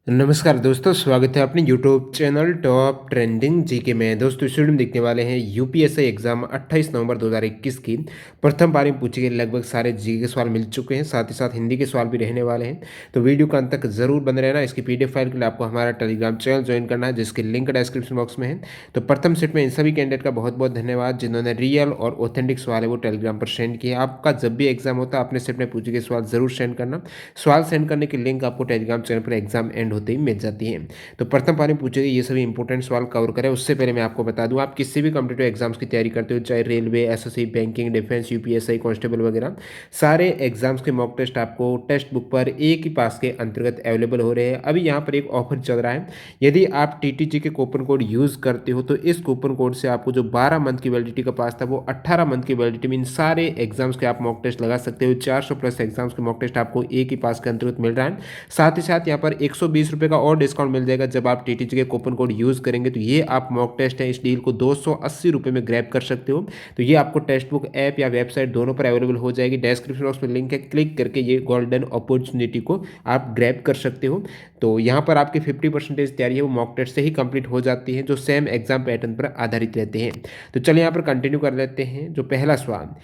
नमस्कार दोस्तों, स्वागत है अपने YouTube channel top trending GK में। दोस्तों इस वीडियो में देखने वाले हैं यूपीएससी एग्जाम 28 नवंबर 2021 की प्रथम पारी में पूछे गए लगभग सारे जीके के सवाल मिल चुके हैं, साथ ही साथ हिंदी के सवाल भी रहने वाले हैं। तो वीडियो का अंत तक जरूर बने रहना। इसकी पीडीएफ फाइल के लिए आपको हमारा टेलीग्राम चैनल ज्वाइन करना है, जिसकी लिंक डिस्क्रिप्शन बॉक्स में है। तो प्रथम सेट में इन सभी कैंडिडेट का बहुत बहुत धन्यवाद जिन्होंने रियल और ऑथेंटिक सवाल है वो टेलीग्राम पर सेंड किए। आपका जब भी एग्जाम होता है अपने सेट में पूछे गए सवाल जरूर सेंड करना। सवाल सेंड करने की लिंक आपको टेलीग्राम चैनल पर एग्जाम एंड होते ही मिल जाती है। तो प्रथम पारी में पूछे गए ये सभी इंपॉर्टेंट सवाल कवर करें। उससे पहले मैं आपको बता दूं, आप किसी भी कॉम्पिटिटिव एग्जाम्स की तैयारी करते हो, चाहे railway, SSC, banking, defence, UPSC, constable वगैरह, सारे एग्जाम्स के मॉक टेस्ट आपको टेक्स्ट बुक पर एक ही पास के अंतर्गत अवेलेबल हो रहे हैं। अभी यहाँ पर एक ऑफर चल रहा है। यदि आप टीटीजी के कूपन कोड यूज करते हो तो इस कूपन कोड से आपको जो 12 मंथ की वैलिडिटी का पास था वो 18 मंथ की वैलिडिटी में इन सारे एग्जाम्स के आप मॉक टेस्ट लगा सकते हो। 400 प्लस एग्जाम्स के मॉक टेस्ट आपको एक ही पास के अंतर्गत मिल रहा है। साथ ही साथ यहाँ पर 120 रुपये का और डिस्काउंट मिल जाएगा जब आप टीटीजी के कूपन कोड यूज करेंगे। तो ये आप मॉक टेस्ट है, इस डील को 280 रुपये में ग्रैब कर सकते हो। तो ये आपको टेक्स्ट बुक ऐप या वेबसाइट दोनों पर अवेलेबल हो जाएगी। डिस्क्रिप्शन बॉक्स में लिंक है, क्लिक करके ये गोल्डन अपॉर्चुनिटी को आप ग्रैब कर सकते हो। तो यहाँ पर आपकी 50% तैयारी है वो मॉक टेस्ट से ही कंप्लीट हो जाती है, जो सेम एग्जाम पैटर्न पर आधारित रहते हैं। तो चलिए यहाँ पर कंटिन्यू कर लेते हैं। जो पहला सवाल,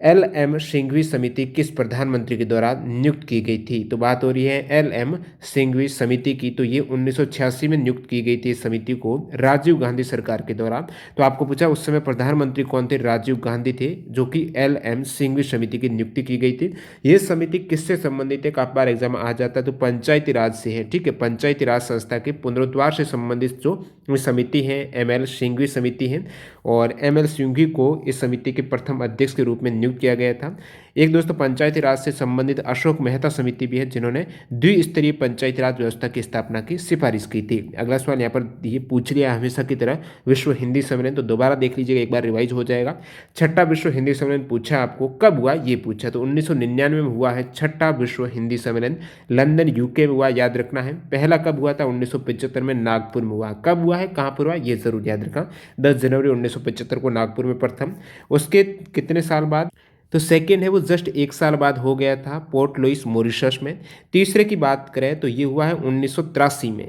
एल.एम. सिंघवी समिति किस प्रधानमंत्री के द्वारा नियुक्त की गई थी? तो बात हो रही है एल.एम. सिंघवी समिति की। तो ये 1986 में नियुक्त की गई थी इस समिति को राजीव गांधी सरकार के द्वारा। तो आपको पूछा उस समय प्रधानमंत्री कौन थे? राजीव गांधी थे, जो कि एल.एम. सिंघवी समिति की नियुक्ति की गई थी। ये समिति किससे संबंधित है? काफी बार एग्जाम आ जाता है। तो पंचायती राज से है, ठीक है। पंचायती राज संस्था के पुनरुद्धार से संबंधित जो समिति है एम.एल. सिंघवी समिति है, और एम.एल. सिंघवी को इस समिति के प्रथम अध्यक्ष के रूप में नियुक्त किया गया था। एक दोस्तों पंचायती राज से संबंधित अशोक मेहता समिति भी है, जिन्होंने द्विस्तरीय पंचायती राज व्यवस्था की स्थापना की सिफारिश की थी। अगला सवाल यहाँ पर ये पूछ लिया हमेशा की तरह, विश्व हिंदी सम्मेलन। तो दोबारा देख लीजिएगा, एक बार रिवाइज हो जाएगा। छठा विश्व हिंदी सम्मेलन पूछा आपको, कब हुआ ये पूछा। तो 1999 में हुआ है छठा विश्व हिंदी सम्मेलन, लंदन यूके में हुआ, याद रखना है। पहला कब हुआ था? 1975 में नागपुर में हुआ। कब हुआ है, कहाँ पर हुआ, ये जरूर याद रखना। 10 जनवरी 1975 को नागपुर में प्रथम। उसके कितने साल बाद? तो सेकेंड है वो जस्ट 1 साल बाद हो गया था पोर्ट लुइस मॉरिशस में। तीसरे की बात करें तो ये हुआ है 1983 में,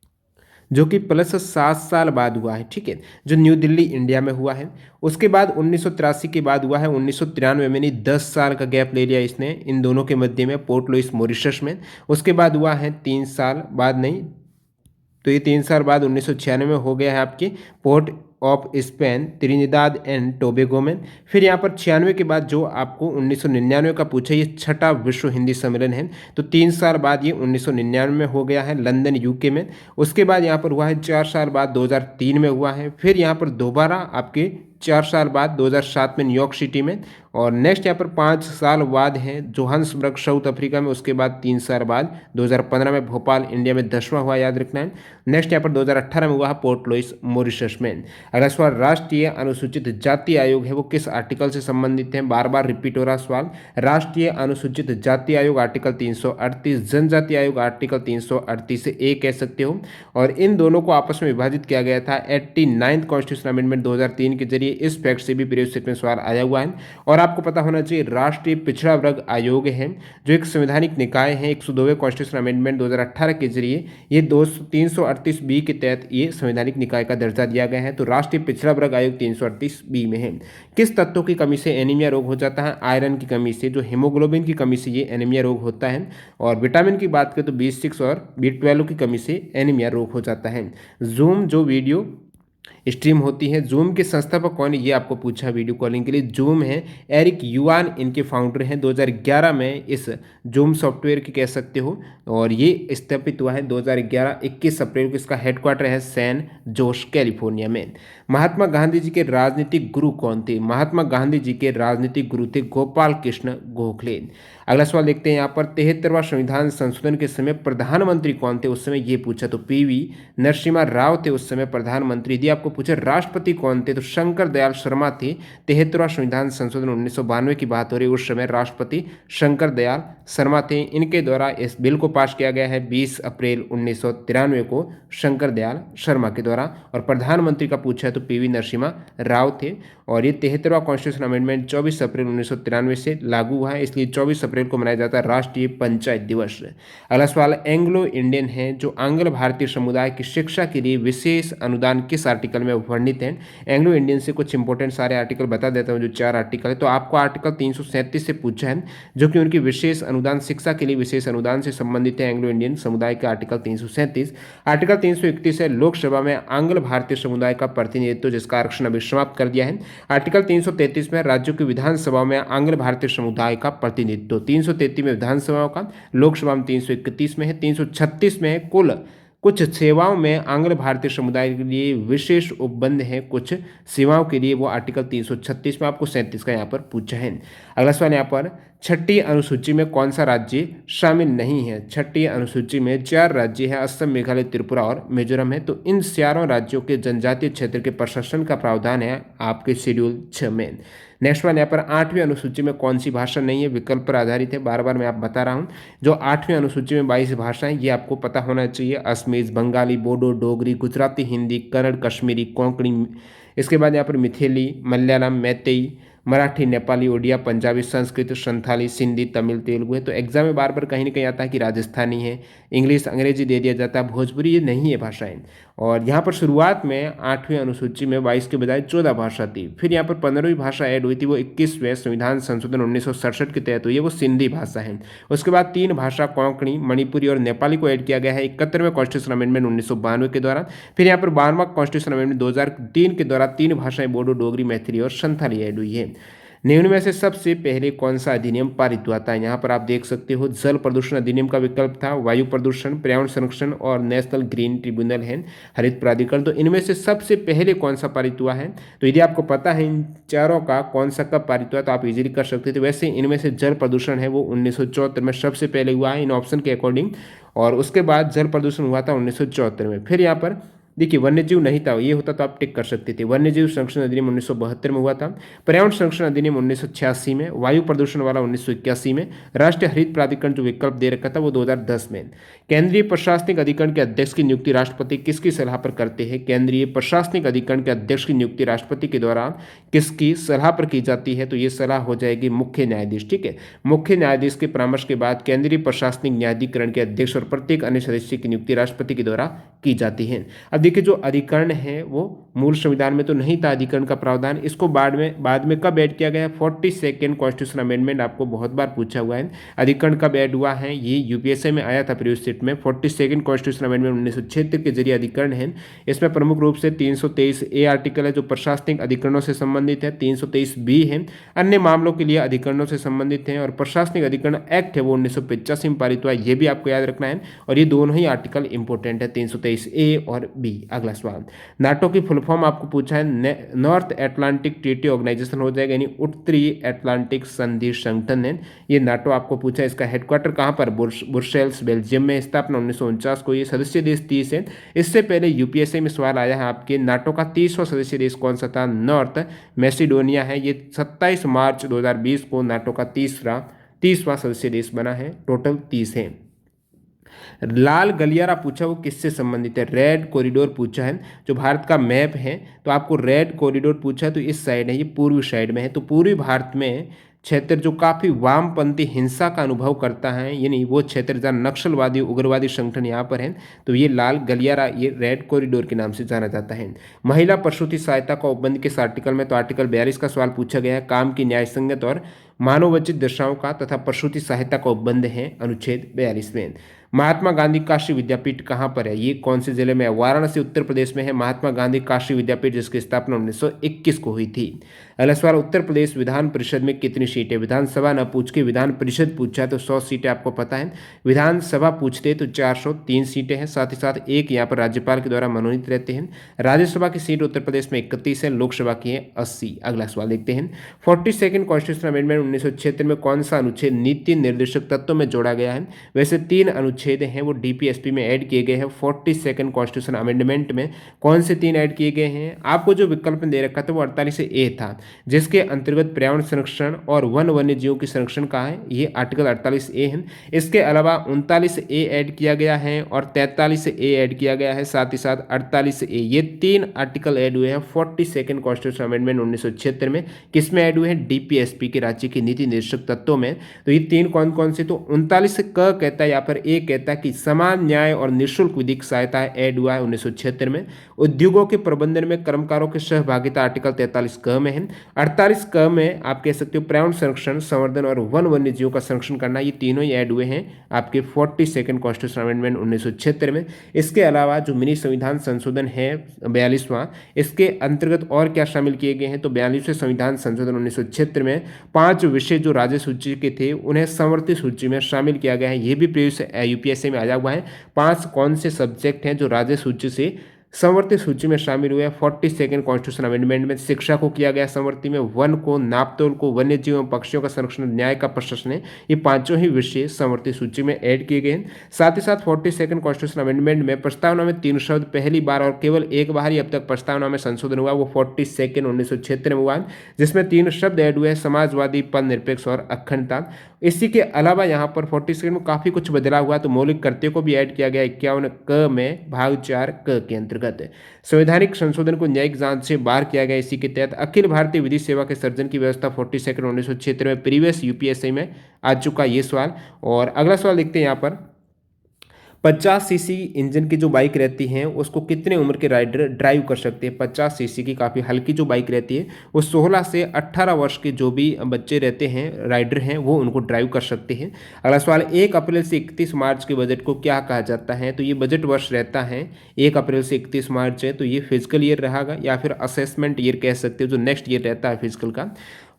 जो कि प्लस 7 साल बाद हुआ है, ठीक है, जो न्यू दिल्ली इंडिया में हुआ है। उसके बाद 1983 के बाद हुआ है 1993 में, नहीं 10 साल का गैप ले लिया इसने इन दोनों के मध्य में, पोर्ट लुइस मॉरिशस में। उसके बाद हुआ है 3 साल बाद, नहीं तो ये 3 साल बाद 1996 में हो गया है आपकी port of Spain Trinidad and Tobago में। फिर यहाँ पर 96 के बाद जो आपको 1999 का पूछा, ये छठा विश्व हिंदी सम्मेलन है। तो 3 साल बाद ये 1999 में हो गया है लंदन यूके में। उसके बाद यहाँ पर हुआ है 4 साल बाद 2003 में हुआ है। फिर यहाँ पर दोबारा आपके 4 साल बाद 2007 में न्यूयॉर्क सिटी में। और नेक्स्ट यहाँ पर 5 साल बाद है जोहान्सबर्ग साउथ अफ्रीका में। उसके बाद 3 साल बाद 2015 में भोपाल इंडिया में 10वां हुआ, याद रखना है। नेक्स्ट यहाँ पर 2018 में हुआ पोर्ट लुइस मॉरिशस में। अगला सवाल, राष्ट्रीय अनुसूचित जाति आयोग है वो किस आर्टिकल से संबंधित है? बार बार रिपीट हो रहा सवाल। राष्ट्रीय अनुसूचित जाति आयोग आर्टिकल 338, जनजाति आयोग आर्टिकल 338 से ए कह सकते हो। और इन दोनों को आपस में विभाजित किया गया था 89th कॉन्स्टिट्यूशन अमेंडमेंट 2003 के जरिए। इस फैक्ट से भी प्रीवियस सेट में सवाल आया हुआ है। और आपको पता होना चाहिए राष्ट्रीय पिछड़ा वर्ग आयोग है, जो एक संवैधानिक निकाय है, 102वें कॉन्स्टिट्यूशन अमेंडमेंट 2018 के जरिए ये 338 बी के तहत ये संवैधानिक निकाय का दर्जा दिया गया है। तो राष्ट्रीय पिछड़ा वर्ग आयोग 338 बी में है। किस तत्वों की कमी से एनीमिया रोग हो जाता है? आयरन की कमी से, जो हीमोग्लोबिन की कमी से ये एनीमिया रोग होता है। और विटामिन की बात करें तो B6 और B12 की कमी से एनीमिया रोग हो जाता है। जूम जो वीडियो स्ट्रीम होती है, जूम के संस्थापक कौन है ये आपको पूछा वीडियो कॉलिंग के लिए। जूम है एरिक युआन, इनके फाउंडर हैं। 2011 में इस जूम सॉफ्टवेयर की कह सकते हो, और ये स्थापित हुआ है 2011 21 अप्रैल को। इसका हेडक्वार्टर है सैन जोस कैलिफोर्निया में। महात्मा गांधी जी के राजनीतिक गुरु कौन थे? महात्मा गांधी जी के राजनीतिक गुरु थे गोपाल कृष्ण गोखले। अगला सवाल देखते हैं यहाँ पर, 73वां संविधान संशोधन के समय प्रधानमंत्री कौन थे उस समय, ये पूछा। तो पी.वी. नरसिम्हा राव थे उस समय प्रधानमंत्री। यदि आपको पूछे राष्ट्रपति कौन थे, तो शंकर दयाल शर्मा थे। 73वां संविधान संशोधन 1992 की बात हो रही है, उस समय राष्ट्रपति शंकर दयाल शर्मा थे। इनके द्वारा इस बिल को पास किया गया है 20 अप्रैल 1993 को शंकर दयाल शर्मा के द्वारा। और प्रधानमंत्री का पूछा तो पीवी नरसिम्हा राव थे। और ये 73वां कॉन्स्टिट्यूशन अमेंडमेंट 24 अप्रैल 1993 से लागू हुआ है, इसलिए 24 अप्रैल को मनाया जाता है राष्ट्रीय पंचायत दिवस। अगला सवाल एंग्लो इंडियन है, जो आंग्ल भारतीय समुदाय की शिक्षा के लिए विशेष अनुदान किस आर्टिकल में वर्णित है। एंग्लो इंडियन से कुछ इंपॉर्टेंट सारे आर्टिकल बता देता हूँ, जो 4 आर्टिकल है। तो आपको आर्टिकल 337 से पूछा है, जो कि उनकी विशेष अनुदान शिक्षा के लिए विशेष अनुदान से संबंधित है। एंग्लो इंडियन समुदाय का आर्टिकल 337। आर्टिकल 331 है, लोकसभा में आंग्ल भारतीय समुदाय का प्रतिनिधित्व, जिसका आरक्षण अभी समाप्त कर दिया है। आर्टिकल 333 में राज्यों की विधानसभा में आंग्ल भारतीय समुदाय का प्रतिनिधित्व, 333 में विधानसभाओं का, लोकसभा में 331 में है। 336 में है कुछ सेवाओं में आंग्ल भारतीय समुदाय के लिए विशेष उपबंध है, कुछ सेवाओं के लिए, वो आर्टिकल 336 में। आपको 37 का यहाँ पर पूछा है। अगला सवाल यहाँ पर छठी अनुसूची में कौन सा राज्य शामिल नहीं है। छठी अनुसूची में 4 राज्य हैं, असम, मेघालय, त्रिपुरा और मिजोरम है। तो इन चारों राज्यों के जनजातीय क्षेत्र के प्रशासन का प्रावधान है आपके शेड्यूल 6 में। नेक्स्ट वन यहाँ पर 8वीं अनुसूची में कौन सी भाषा नहीं है, विकल्प पर आधारित है। बार बार मैं आप बता रहा हूँ, जो 8वीं अनुसूची में 22 भाषाएं, ये आपको पता होना चाहिए। असमीज, बंगाली, बोडो, डोगरी, गुजराती, हिंदी, कन्नड़, कश्मीरी, कोंकणी, इसके बाद यहाँ पर मिथिली, मलयालम, मैतेई, मराठी, नेपाली, उड़िया, पंजाबी, संस्कृत, संथाली, सिंधी, तमिल, तेलुगु है। तो एग्जाम में बार बार कहीं ना कहीं आता है कि राजस्थानी है, इंग्लिश, अंग्रेजी दे दिया जाता है, भोजपुरी ये नहीं है भाषाएं। और यहाँ पर शुरुआत में 8वीं अनुसूची में 22 के बजाय 14 भाषा थी। फिर यहाँ पर 15वीं भाषा ऐड हुई थी, वो 21वें संविधान संशोधन 1967 के तहत हुई है, वो सिंधी भाषा है। उसके बाद 3 भाषा कोंकणी, मणिपुरी और नेपाली को ऐड किया गया है 71वें कॉन्स्टिट्यूशन अमेंडमेंट 1992 के दौरान। फिर यहाँ पर 12वां कॉन्स्टिट्यूशन अमेंडमेंट 2003 के द्वारा 3 भाषाएं बोडो, डोगरी, मैथिली और संथाली ऐड हुई है। निम्न में से सबसे पहले कौन सा अधिनियम पारित हुआ था। यहाँ पर आप देख सकते हो, जल प्रदूषण अधिनियम का विकल्प था, वायु प्रदूषण, पर्यावरण संरक्षण और नेशनल ग्रीन ट्रिब्यूनल है, हरित प्राधिकरण। तो इनमें से सबसे पहले कौन सा पारित हुआ है। तो यदि आपको पता है इन चारों का कौन सा कब पारित हुआ तो आप इजीली कर सकते थे। वैसे इनमें से जल प्रदूषण है वो 1974 में सबसे पहले हुआ है इन ऑप्शन के अकॉर्डिंग, और उसके बाद जल प्रदूषण हुआ था 1974 में। फिर यहाँ पर देखिए वन्यजीव नहीं था, ये होता तो आप टिक कर सकते थे। वन्यजीव संरक्षण अधिनियम 1972 में हुआ था, पर्यावरण संरक्षण अधिनियम 1986 में, वायु प्रदूषण वाला 1981 में, राष्ट्रीय हरित प्राधिकरण जो विकल्प दे रखा था वो 2010 में। केंद्रीय प्रशासनिक अधिकरण के अध्यक्ष की नियुक्ति राष्ट्रपति किसकी सलाह पर करते हैं। केंद्रीय प्रशासनिक अधिकरण के अध्यक्ष की नियुक्ति राष्ट्रपति के द्वारा किसकी सलाह पर की जाती है, तो ये सलाह हो जाएगी मुख्य न्यायाधीश। ठीक है, मुख्य न्यायाधीश के परामर्श के बाद केंद्रीय प्रशासनिक न्यायाधिकरण के अध्यक्ष और प्रत्येक अन्य सदस्य की नियुक्ति राष्ट्रपति के द्वारा की जाती है। अब देखिए जो अधिकरण है वो मूल संविधान में तो नहीं था अधिकरण का प्रावधान, इसको बाद में कब ऐड किया गया। 42nd कॉन्स्टिट्यूशन अमेंडमेंट आपको बहुत बार पूछा हुआ है, अधिकरण कब ऐड हुआ है, ये यूपीएससी में आया था प्रीवियस सेट में। 42nd कॉन्स्टिट्यूशन अमेंडमेंट 1976 के जरिए अधिकरण है। इसमें प्रमुख रूप से 323A आर्टिकल है जो प्रशासनिक अधिकरणों से संबंधित है, 323B है अन्य मामलों के लिए अधिकरणों से संबंधित है, और प्रशासनिक अधिकरण एक्ट है वो 1985 में पारित हुआ है, ये भी आपको याद रखना है। और ये दोनों ही आर्टिकल इंपॉर्टेंट है, 323A और B। अगला सवाल, नाटो की फुल फॉर्म आपको पूछा है, नॉर्थ अटलांटिक ट्रीटी ऑर्गेनाइजेशन हो जाएगा, यानी उत्तरी अटलांटिक संधि संगठन है। ये नाटो आपको पूछा है, इसका हेडक्वार्टर कहाँ पर, ब्रुसेल्स बेल्जियम में, स्थापना 1949 को, ये सदस्य देश 30 है। इससे पहले यूपीएससी में सवाल आया है आपके, नाटो का 30वां सदस्य देश कौन सा था, नॉर्थ मैसिडोनिया है। ये 27 मार्च 2020 को नाटो का 30वां सदस्य देश बना है, टोटल 30 है। लाल गलियारा पूछा, वो किससे संबंधित है, रेड कॉरिडोर पूछा है, जो भारत का मैप है तो आपको रेड कॉरिडोर पूछा तो इस साइड है, ये पूर्वी साइड में है। तो पूर्वी भारत में क्षेत्र जो काफ़ी वामपंथी हिंसा का अनुभव करता है, यानी वो क्षेत्र जहाँ नक्सलवादी उग्रवादी संगठन यहाँ पर है, तो ये लाल गलियारा, ये रेड कॉरिडोर के नाम से जाना जाता है। महिला प्रसूति सहायता का उपबंध किस आर्टिकल में, तो आर्टिकल 42 का सवाल पूछा गया है। काम की न्यायसंगत और मानवोचित दशाओं का तथा प्रसूति सहायता का उपबंध है अनुच्छेद 42 में। महात्मा गांधी काशी विद्यापीठ कहाँ पर है, ये कौन से जिले में है, वाराणसी उत्तर प्रदेश में है महात्मा गांधी काशी विद्यापीठ, जिसकी स्थापना 1921 को हुई थी। अगला सवाल, उत्तर प्रदेश विधान परिषद में कितनी सीटें, विधानसभा न पूछ के विधान परिषद पूछा है तो 100 सीटें आपको पता है, विधानसभा पूछते तो 403 सीटें हैं। साथ ही साथ एक यहाँ पर राज्यपाल के द्वारा मनोनीत रहते हैं। राज्यसभा की सीट उत्तर प्रदेश में 31 है, लोकसभा की है 80। अगला सवाल देखते हैं, 42nd कॉन्स्टिट्यूशन अमेंडमेंट 1976 में कौन सा अनुच्छेद नीति निर्देशक तत्व में जोड़ा गया है। वैसे 3 अनुच्छेद अनुच्छेद हैं वो डीपीएसपी में ऐड किए गए हैं 42 कॉन्स्टिट्यूशन अमेंडमेंट में। कौन से 3 ऐड किए गए हैं? आपको जो विकल्प दे रखा था वो 48A था, जिसके अंतर्गत पर्यावरण संरक्षण और वन्य जीवों की संरक्षण का है, ये आर्टिकल 48A है। इसके अलावा 39A ऐड किया गया है और 43A ऐड किया गया है, साथ ही साथ 48A, ये 3 आर्टिकल ऐड हुए हैं 42 कॉन्स्टिट्यूशन अमेंडमेंट 1976 में। किसमें ऐड हुए हैं? डीपीएसपी के राज्य के नीति निर्देशक तत्वों में। तो ये 3 कौन कौन से? तो 39 क कहता है, यहाँ पर ए कहता है कि समान न्याय और निःशुल्क विधिक सहायता ऐड हुआ है 1976 में। उद्योगों के प्रबंधन में कर्मकारों की सहभागिता आर्टिकल 43 क में है। 48 क में आप कह सकते हो पर्यावरण संरक्षण, संवर्धन और वन्य जीवों का संरक्षण करना, ये तीनों ही ऐड हुए हैं आपके 42 कॉन्स्टिट्यूशन अमेंडमेंट 1976 में। इसके अलावा जो मिनी संविधान संशोधन है 42वां, इसके अंतर्गत और क्या शामिल किए गए हैं? तो 42वें संविधान संशोधन 1976 में 5 विषय जो राज्य सूची के थे उन्हें समवर्ती सूची में शामिल किया गया है। ये भी प्रीवियस यूपीएससी में आया हुआ है। 5 कौन से सब्जेक्ट हैं जो राज्य सूची से समवर्ती सूची में शामिल हुए? 42 कॉन्स्टिट्यूशन अमेंडमेंट में शिक्षा को किया गया समवर्ती में, वन को, नापतोल को, वन्य जीव एवं पक्षियों का संरक्षण, न्याय का प्रशासन है, ये पांचों ही विषय समवर्ती सूची में ऐड किए गए हैं। साथ ही साथ 42 कॉन्स्टिट्यूशन अमेंडमेंट में प्रस्तावना में 3 शब्द पहली बार और केवल एक बार ही अब तक प्रस्तावना में संशोधन हुआ, वो 42 1976 में हुआ, जिसमें 3 शब्द ऐड हुए हैं, समाजवादी, पद निरपेक्ष और अखंडता। इसी के अलावा यहाँ पर 42 में काफ़ी कुछ बदलाव हुआ, तो मौलिक कर्तव्य को भी ऐड किया गया 51 क में भाग 4 क के अंतर्गत। संवैधानिक संशोधन को न्यायिक जांच से बाहर किया गया। इसी के तहत अखिल भारतीय विधि सेवा के सर्जन की व्यवस्था 42 1976 में प्रीवियस यूपीएससी में आ चुका ये सवाल। और अगला सवाल देखते हैं यहाँ पर, 50 सीसी इंजन की जो बाइक रहती है उसको कितने उम्र के राइडर ड्राइव कर सकते हैं? 50 सीसी की काफ़ी हल्की जो बाइक रहती है वो 16 से 18 वर्ष के जो भी बच्चे रहते हैं, राइडर हैं, वो उनको ड्राइव कर सकते हैं। अगला सवाल, 1 अप्रैल से 31 मार्च के बजट को क्या कहा जाता है? तो ये बजट वर्ष रहता है, 1 अप्रैल से 31 मार्च है, तो ये फिजिकल ईयर रहेगा या फिर असेसमेंट ईयर कह सकते हो, जो नेक्स्ट ईयर रहता है फिजिकल का।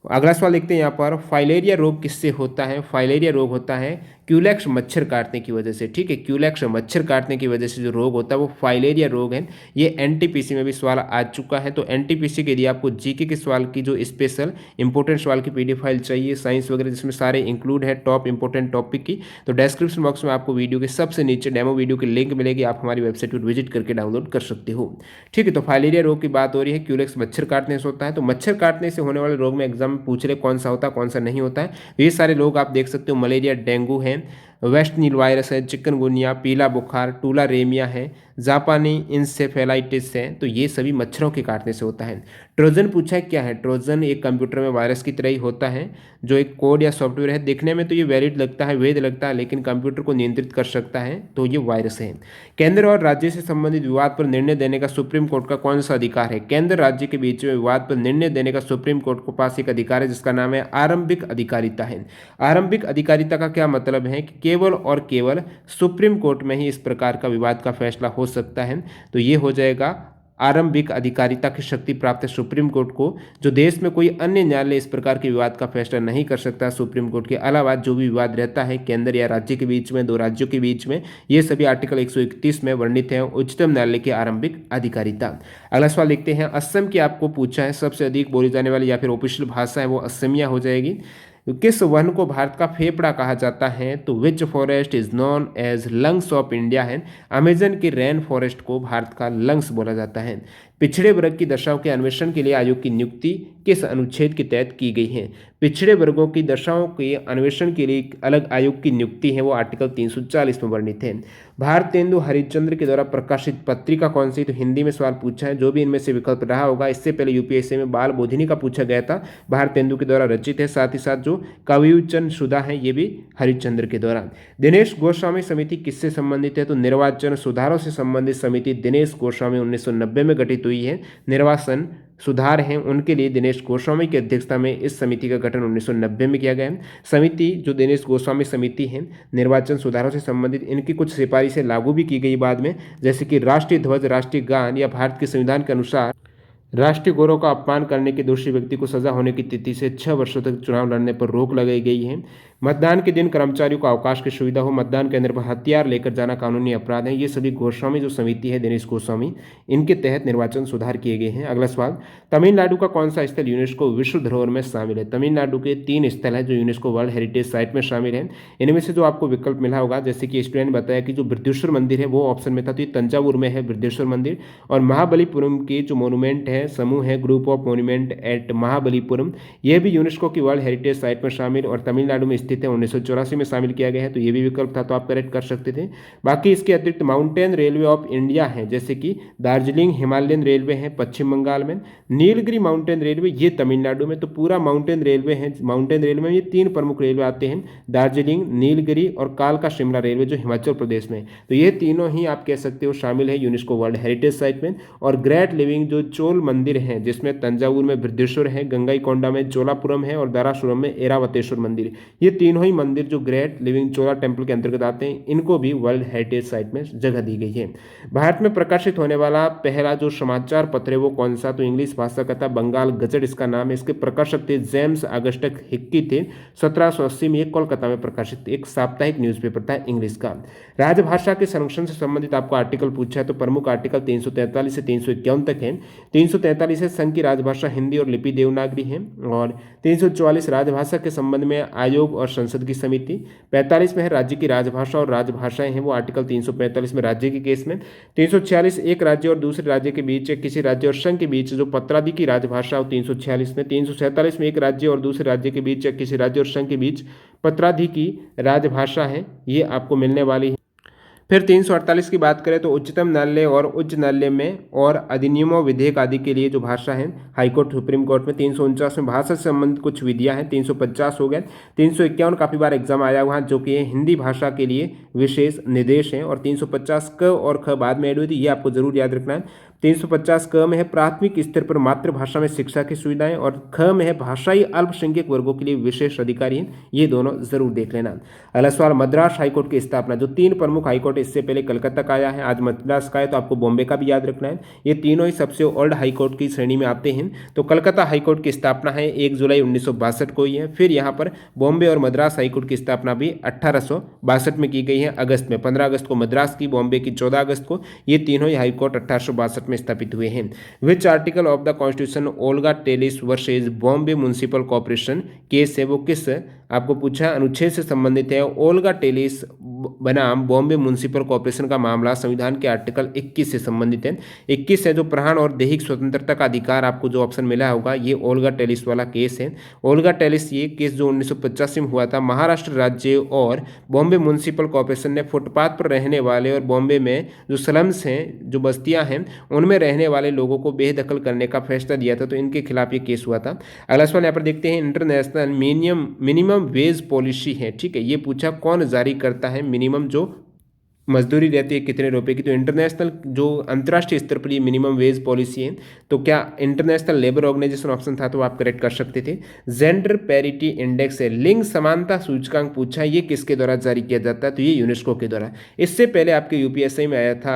अगला सवाल देखते हैं यहाँ पर, फाइलेरिया रोग किससे होता है? फाइलेरिया रोग होता है क्यूलेक्स मच्छर काटने की वजह से। ठीक है, क्यूलेक्स मच्छर काटने की वजह से जो रोग होता है वो फाइलेरिया रोग है। ये एनटीपीसी में भी सवाल आ चुका है। तो एनटीपीसी के लिए आपको जीके के सवाल की जो स्पेशल इंपॉर्टेंट सवाल की पीडीएफ फाइल चाहिए, साइंस वगैरह जिसमें सारे इंक्लूड है टॉप इंपॉर्टेंट टॉपिक की, तो डिस्क्रिप्शन बॉक्स में आपको वीडियो के सबसे नीचे डेमो वीडियो की लिंक मिलेगी, आप हमारी वेबसाइट पर विजिट करके डाउनलोड कर सकते हो। ठीक है, तो फाइलेरिया रोग की बात हो रही है, क्यूलेक्स मच्छर काटने से होता है। तो मच्छर काटने से होने वाले रोग में एग्जाम में पूछ रहे कौन सा होता है कौन सा नहीं होता है। ये सारे लोग आप देख सकते हो, मलेरिया, डेंगू है, वेस्ट नील वायरस है, चिकनगुनिया, पीला बुखार, टूलारेमिया है, जापानी इंसेफेलाइटिस है, तो ये सभी मच्छरों के काटने से होता है। ट्रोजन पूछा है, क्या है ट्रोजन? एक कंप्यूटर में वायरस की तरह ही होता है, जो एक कोड या सॉफ्टवेयर है। देखने में तो ये वैलिड लगता है, वैध लगता है, लेकिन कंप्यूटर को नियंत्रित कर सकता है, तो ये वायरस है। केंद्र और राज्य से संबंधित विवाद पर निर्णय देने का सुप्रीम कोर्ट का कौन सा अधिकार है? केंद्र राज्य के बीच में विवाद पर निर्णय देने का सुप्रीम कोर्ट के पास एक अधिकार है, जिसका नाम है आरंभिक अधिकारिता है। आरंभिक अधिकारिता का क्या मतलब है? कि केवल और केवल सुप्रीम कोर्ट में ही इस प्रकार का विवाद का फैसला हो सकता है। तो ये हो जाएगा आरंभिक अधिकारिता की शक्ति प्राप्त है सुप्रीम कोर्ट को, जो देश में कोई अन्य न्यायालय इस प्रकार के विवाद का फैसला नहीं कर सकता। सुप्रीम कोर्ट के अलावा जो भी विवाद रहता है केंद्र या राज्य के बीच में, 2 राज्यों के बीच में, ये सभी आर्टिकल 131 में वर्णित है उच्चतम न्यायालय की आरंभिक अधिकारिता। अगला सवाल देखते हैं, असम की आपको पूछा है, सबसे अधिक बोली जाने वाली या फिर ऑफिशियल भाषा है वो असमिया हो जाएगी। किस वन को भारत का फेफड़ा कहा जाता है? तो which forest is known as lungs of India है। अमेजन की रेन फॉरेस्ट को भारत का लंग्स बोला जाता है। पिछड़े वर्ग की दशाओं के अन्वेषण के लिए आयोग की नियुक्ति किस अनुच्छेद के तहत की गई है? पिछड़े वर्गों की दशाओं के अन्वेषण के लिए अलग आयोग की नियुक्ति है, वो आर्टिकल 340 में वर्णित है। भारतेंदु हरिश्चंद्र के द्वारा प्रकाशित पत्रिका कौन सी? तो हिंदी में सवाल पूछा है, जो भी इनमें से विकल्प रहा होगा। इससे पहले यूपीएससी में बाल बोधिनी का पूछा गया था, भारतेंदु के द्वारा रचित है। साथ ही साथ जो कविउच्चन सुधा है ये भी हरिश्चंद्र के द्वारा। दिनेश गोस्वामी समिति किससे संबंधित है? तो निर्वाचन सुधारों से संबंधित समिति दिनेश गोस्वामी 1990 में गठित हुई है। निर्वाचन सुधार हैं उनके लिए दिनेश गोस्वामी की अध्यक्षता में इस समिति का गठन 1990 में किया गया है। समिति जो दिनेश गोस्वामी समिति है निर्वाचन सुधारों से संबंधित, इनकी कुछ सिफारिशें लागू भी की गई बाद में, जैसे कि राष्ट्रीय ध्वज, राष्ट्रीय गान या भारत के संविधान के अनुसार राष्ट्रीय गौरव का अपमान करने के दोषी व्यक्ति को सजा होने की तिथि से 6 वर्षों तक चुनाव लड़ने पर रोक लगाई गई है। मतदान के दिन कर्मचारियों को अवकाश की सुविधा हो, मतदान केंद्र पर हथियार लेकर जाना कानूनी अपराध है। ये सभी गोस्वामी जो समिति है दिनेश गोस्वामी, इनके तहत निर्वाचन सुधार किए गए हैं। अगला सवाल, तमिलनाडु का कौन सा स्थल यूनेस्को विश्व धरोहर में शामिल है? तमिलनाडु के 3 स्थल है जो यूनेस्को वर्ल्ड हेरिटेज साइट में शामिल है। इनमें से जो आपको विकल्प मिला होगा, जैसे कि स्टूडेंट ने बताया कि जो बृहदेश्वर मंदिर है वो ऑप्शन में था, तो ये तंजावुर में है बृहदेश्वर मंदिर। और महाबलीपुरम की जो मोनूमेंट है, समूह है group of monuments at Mahabalipuram, यह भी यूनेस्को की वर्ल्ड हेरिटेज साइट में शामिल और तमिलनाडु में स्थित है, 1984 में शामिल किया गया है। तो ये भी विकल्प था, तो आप करेक्ट कर सकते थे। बाकी इसके अतिरिक्त माउंटेन रेलवे ऑफ इंडिया है, जैसे कि दार्जिलिंग हिमालयन रेलवे है पश्चिम बंगाल में, नीलगिरी माउंटेन रेलवे ये तमिलनाडु में। तो पूरा माउंटेन रेलवे है, माउंटेन रेलवे में ये 3 प्रमुख रेलवे आते हैं, दार्जिलिंग, नीलगिरी और कालका शिमला रेलवे जो हिमाचल प्रदेश में। तो ये तीनों ही आप कह सकते हो शामिल है यूनेस्को वर्ल्ड हेरिटेज साइट में। और ग्रेट लिविंग जो चोल मंदिर है, जिसमें तंजावुर में बृहदेश्वर है, गंगाईकोंडा में चोलापुरम है और दारासुरम में एरावतेश्वर मंदिर, ये तीनों ही मंदिर जो ग्रेट लिविंग चोला टेम्पल के अंतर्गत आते हैं, इनको भी वर्ल्ड हेरिटेज साइट में जगह दी गई है। भारत में प्रकाशित होने वाला पहला जो समाचार पत्र है वो कौन सा? तो इंग्लिश भाषा का था, बंगाल गजट इसका नाम है। इसके प्रकाशक थे जेम्स अगस्टस हिक्की थे। 1780 में कोलकाता में प्रकाशित एक साप्ताहिक न्यूज़पेपर था इंग्लिश का। राजभाषा के संरक्षण से संबंधित आपको आर्टिकल पूछा है, तो प्रमुख आर्टिकल 343 से 351 तक है। 343 है संघ की राजभाषा हिंदी और लिपि देवनागरी है, और 344 राजभाषा के संबंध में आयोग और संसद की समिति। 45 में है राज्य की राजभाषा और राजभाषाएं हैं, वो आर्टिकल 345 में राज्य के केस में। 346 एक राज्य और दूसरे राज्य के बीच या किसी राज्य और संघ के बीच जो पत्रादि की राजभाषा हो 346 में। 347 में एक राज्य और दूसरे राज्य के बीच या किसी राज्य और संघ के बीच पत्रादि की राजभाषा है, ये आपको मिलने वाली है। फिर 348 की बात करें तो उच्चतम न्यायालय और उच्च न्यायालय में और अधिनियमों विधेयक आदि के लिए जो भाषा है हाईकोर्ट सुप्रीम कोर्ट में। 349 में भाषा से संबंधित कुछ विधियां हैं, 350 हो गए। 351 काफ़ी बार एग्जाम आया हुआ जो कि हिंदी भाषा के लिए विशेष निर्देश हैं, और 350 क और ख बाद में ऐड हुई थी, ये आपको जरूर याद रखना है। 350 क में है प्राथमिक स्तर पर मातृभाषा में शिक्षा की सुविधाएं, और ख में है भाषाई अल्पसंख्यक वर्गों के लिए विशेष अधिकारी हैं, ये दोनों जरूर देख लेना। अगला सवाल, मद्रास हाईकोर्ट की स्थापना। जो 3 प्रमुख हाईकोर्ट इससे पहले कलकत्ता का आया है, आज मद्रास का है, तो आपको बॉम्बे का भी याद रखना है। ये तीनों ही सबसे ओल्ड हाईकोर्ट की श्रेणी में आते हैं। तो कलकत्ता हाईकोर्ट की स्थापना है 1 जुलाई 1962 को ही है। फिर यहाँ पर बॉम्बे और मद्रास हाईकोर्ट की स्थापना भी 1862 में की गई है, अगस्त में। 15 अगस्त को मद्रास की, बॉम्बे की 14 अगस्त को। ये तीनों ही हाईकोर्ट 1862 में स्थापित हुए हैं। Which article of the constitution Olga Tellis versus Bombay municipal corporation case है, वो किस आपको पूछा अनुच्छेद से संबंधित है? ओल्गा टेलिस बनाम बॉम्बे म्युनिसिपल कॉर्पोरेशन का मामला संविधान के आर्टिकल 21 से संबंधित है। 21 है जो प्राण और दैहिक स्वतंत्रता का अधिकार, आपको जो ऑप्शन मिला होगा ये ओल्गा टेलिस वाला केस है। ओल्गा टेलिस ये केस जो 1985 में हुआ था, महाराष्ट्र राज्य और बॉम्बे म्युनिसिपल कॉर्पोरेशन ने फुटपाथ पर रहने वाले और बॉम्बे में जो स्लम्स हैं, जो बस्तियां हैं, उनमें रहने वाले लोगों को बेदखल करने का फैसला दिया था, तो इनके खिलाफ ये केस हुआ था। अगला सवाल यहाँ पर देखते हैं, इंटरनेशनल मिनिमम वेज पॉलिसी है, ठीक है, ये पूछा कौन जारी करता है मिनिमम जो मजदूरी रहती है कितने रुपए की? तो इंटरनेशनल जो अंतर्राष्ट्रीय स्तर पर ये मिनिमम वेज पॉलिसी है, तो क्या इंटरनेशनल लेबर ऑर्गेनाइजेशन ऑप्शन था, तो आप करेक्ट कर सकते थे। जेंडर पैरिटी इंडेक्स है, लिंग समानता सूचकांक पूछा, ये किसके द्वारा जारी किया जाता है? तो ये यूनेस्को के द्वारा। इससे पहले आपके यूपीएससी में आया था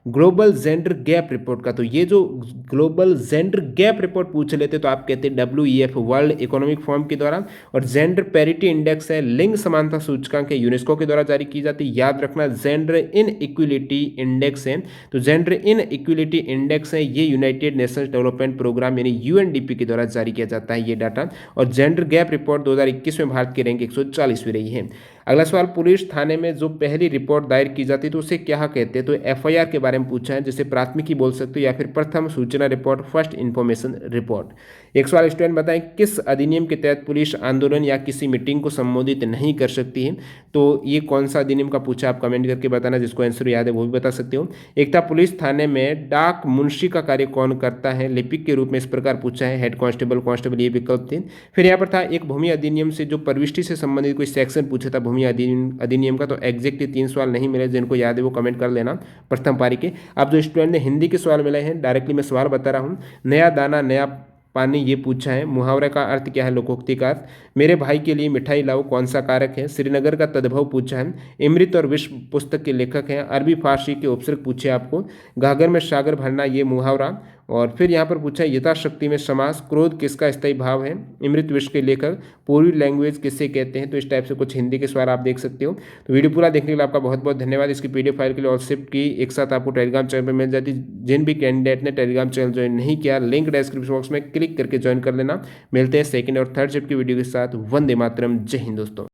ग्लोबल जेंडर गैप रिपोर्ट का, तो ये जो ग्लोबल जेंडर गैप रिपोर्ट पूछ लेते तो आप कहते WEF वर्ल्ड इकोनॉमिक फोरम के द्वारा। और जेंडर पैरिटी इंडेक्स है, लिंग समानता सूचकांक है, यूनेस्को के द्वारा जारी की जाती है। याद रखना, जेंडर इन इक्विलिटी इंडेक्स है, तो जेंडर इन इक्विलिटी इंडेक्स है, ये यूनाइटेड नेशंस डेवलपमेंट प्रोग्राम यानी UNDP के द्वारा जारी किया जाता है ये डाटा। और जेंडर गैप रिपोर्ट 2021 में भारत की रैंक 140वीं रही है। अगला सवाल, पुलिस थाने में जो पहली रिपोर्ट दायर की जाती है तो उसे क्या कहते हैं? तो FIR के बारे में पूछा है, जैसे प्राथमिकी बोल सकते हो या फिर प्रथम सूचना रिपोर्ट, फर्स्ट इन्फॉर्मेशन रिपोर्ट। एक सवाल स्टूडेंट बताएं, किस अधिनियम के तहत पुलिस आंदोलन या किसी मीटिंग को संबोधित नहीं कर सकती है? तो ये कौन सा अधिनियम का पूछा, आप कमेंट करके बताना, जिसको आंसर याद है वो भी बता सकते हो। एक था, पुलिस थाने में डाक मुंशी का कार्य कौन करता है? लिपिक के रूप में इस प्रकार पूछा है, हेड कांस्टेबल, ये विकल्प थे। फिर यहाँ पर था, एक भूमि अधिनियम से जो प्रविष्टि से संबंधित कोई सेक्शन पूछा था भूमि अधिनियम का, तो एग्जैक्टली 3 सवाल नहीं मिले, जिनको याद है वो कमेंट कर लेना प्रथम पारी के। अब जो स्टूडेंट ने हिंदी के सवाल मिले हैं, डायरेक्टली मैं सवाल बता रहा हूँ। नया दाना नया पानी, ये पूछा है। मुहावरे का अर्थ क्या है? लोकोक्ति का अर्थ। मेरे भाई के लिए मिठाई लाओ कौन सा कारक है? श्रीनगर का तद्भव पूछा है। अमृत और विश्व पुस्तक के लेखक हैं। अरबी फारसी के उपसर्ग पूछे आपको। घाघर में सागर भरना, ये मुहावरा। और फिर यहाँ पर पूछा है यथाशक्ति में समास, क्रोध किसका स्थायी भाव है, अमृत विश्व के लेखक, पूर्वी लैंग्वेज किसे कहते हैं। तो इस टाइप से कुछ हिंदी के सवाल आप देख सकते हो। तो वीडियो पूरा देखने के लिए आपका बहुत बहुत धन्यवाद। इसकी पीडीएफ फाइल के लिए और शिफ्ट की एक साथ आपको टेलीग्राम चैनल पर मिल जाती है। जिन भी कैंडिडेट ने टेलीग्राम चैनल ज्वाइन नहीं किया, लिंक डिस्क्रिप्शन बॉक्स में क्लिक करके ज्वाइन कर लेना। मिलते हैं सेकंड और थर्ड शिफ्ट की वीडियो के साथ। वंदे मातरम, जय हिंद दोस्तों।